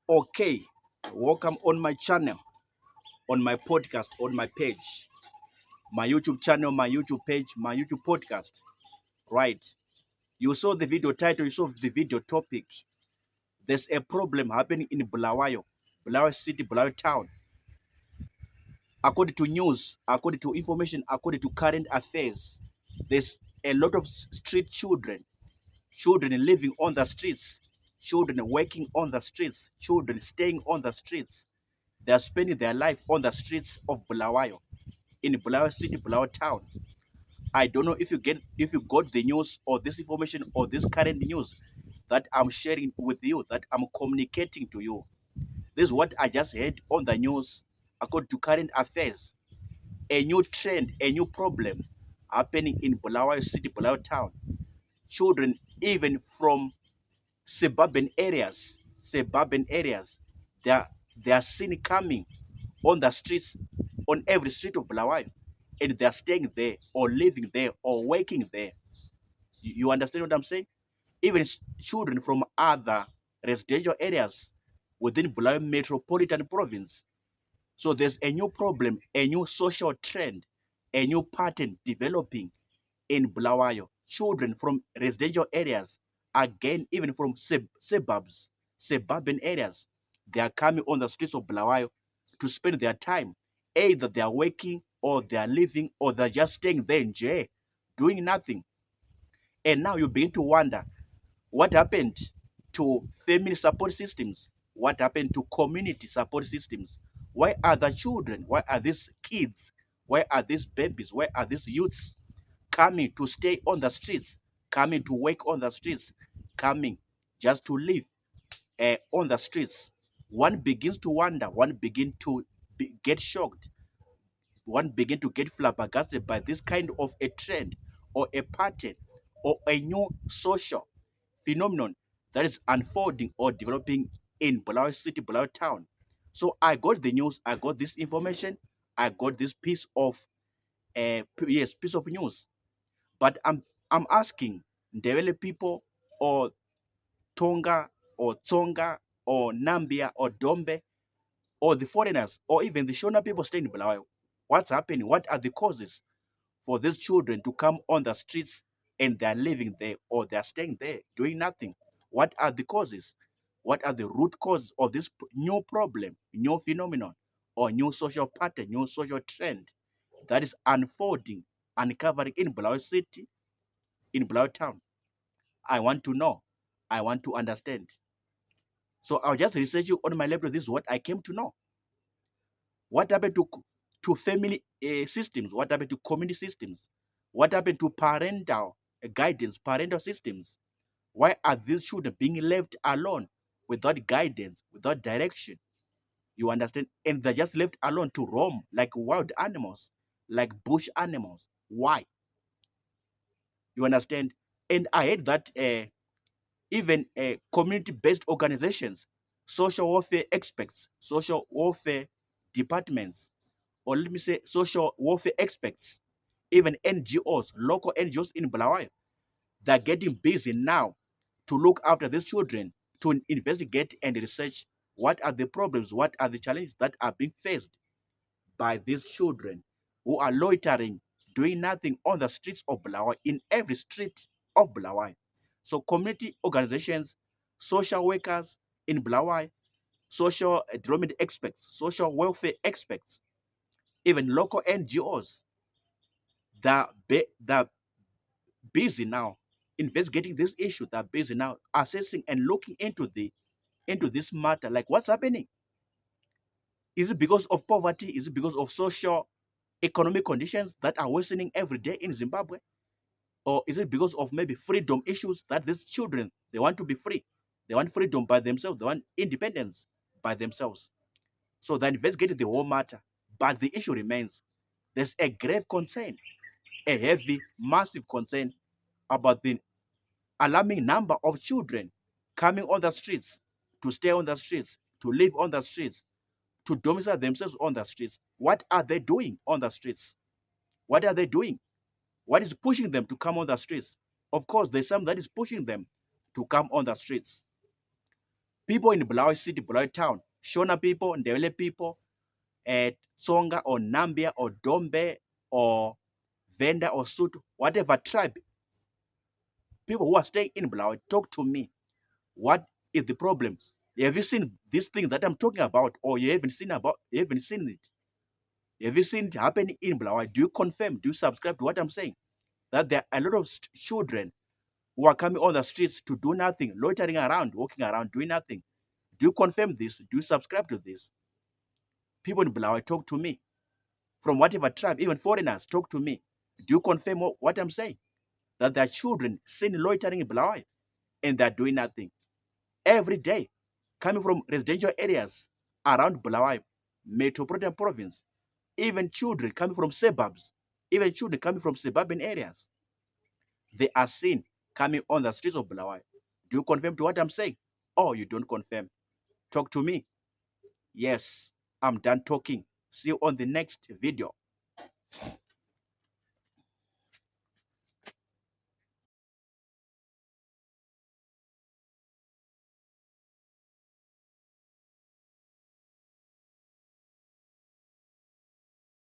Okay, welcome on my channel, on my podcast, on my page, my YouTube channel, my YouTube page, my YouTube podcast. Right. You saw the video title, you saw the video topic. There's a problem happening in Bulawayo, Bulawayo City, Bulawayo Town. According to news, according to information, according to current affairs, there's a lot of street children living on the streets, children working on the streets, children staying on the streets. They are spending their life on the streets of Bulawayo, in Bulawayo City, Bulawayo Town. I don't know if you got the news or this information or this current news that I'm sharing with you, that I'm communicating to you. This is what I just heard on the news according to current affairs. A new trend, a new problem happening in Bulawayo City, Bulawayo Town. Children, even from suburban areas, they are seen coming on the streets, on every street of Bulawayo, and they are staying there or living there or working there. You understand what I'm saying? Even children from other residential areas within Bulawayo metropolitan province. So there's a new problem, a new social trend, a new pattern developing in Bulawayo. Children from residential areas, again, even from suburban areas, they are coming on the streets of Bulawayo to spend their time. Either they are working or they are living or they're just staying there in jail, doing nothing. And now you begin to wonder what happened to family support systems? What happened to community support systems? Why are the children, why are these kids, why are these babies, why are these youths coming to stay on the streets, coming to work on the streets, coming just to live on the streets? One begins to wonder, one begins to get shocked, one begins to get flabbergasted by this kind of a trend or a pattern or a new social phenomenon that is unfolding or developing in Bulawayo City, Bulawayo Town. So I got the news, I got this information, I got this piece of piece of news. But I'm asking Ndebele people or Tonga or Tsonga or Nambia or Dombe or the foreigners or even the Shona people staying in Bulawayo, what's happening? What are the causes for these children to come on the streets and they're living there or they're staying there doing nothing? What are the causes? What are the root causes of this new problem, new phenomenon, or new social pattern, new social trend that is unfolding, uncovering in Bulawayo City, in Bulawayo Town? I want to know. I want to understand. So I'll just research you on my laptop. This is what I came to know. What happened to family systems? What happened to community systems? What happened to parental guidance, parental systems? Why are these children being left alone without guidance, without direction? You understand? And they're just left alone to roam like wild animals, like bush animals. Why? You understand? And I heard that even community-based organizations, social welfare experts, social welfare departments, or let me say social welfare experts, even NGOs, local NGOs in Bulawayo, they're getting busy now to look after these children, to investigate and research what are the problems, what are the challenges that are being faced by these children who are loitering, doing nothing on the streets of Bulawayo, in every street of Bulawayo. So community organizations, social workers in Bulawayo, social development experts, social welfare experts, even local NGOs, they're busy now investigating this issue. They're busy now assessing and looking into this matter. Like, what's happening? Is it because of poverty? Is it because of social economic conditions that are worsening every day in Zimbabwe? Or is it because of maybe freedom issues that these children, they want to be free? They want freedom by themselves. They want independence by themselves. So they're investigating the whole matter. But the issue remains. There's a grave concern, a heavy, massive concern about the alarming number of children coming on the streets, to stay on the streets, to live on the streets, to domicile themselves on the streets. What are they doing on the streets? What are they doing? What is pushing them to come on the streets? Of course, there's something that is pushing them to come on the streets. People in Bulawayo City, Bulawayo Town, Shona people, Ndebele people, Tsonga or Nambia or Dombe or Venda or Sutu, whatever tribe, people who are staying in Bulawayo, talk to me. What is the problem? Have you seen this thing that I'm talking about, or you haven't seen it? Have you seen it happening in Bulawayo? Do you confirm? Do you subscribe to what I'm saying? That there are a lot of children who are coming on the streets to do nothing, loitering around, walking around, doing nothing. Do you confirm this? Do you subscribe to this? People in Bulawayo, talk to me. From whatever tribe, even foreigners, talk to me. Do you confirm what I'm saying? That there are children seen loitering in Bulawayo and they're doing nothing. Every day, coming from residential areas around Bulawayo, metropolitan province, even children coming from suburbs, even children coming from suburban areas, they are seen coming on the streets of Bulawayo. Do you confirm to what I'm saying? Or you don't confirm? Talk to me. Yes, I'm done talking. See you on the next video.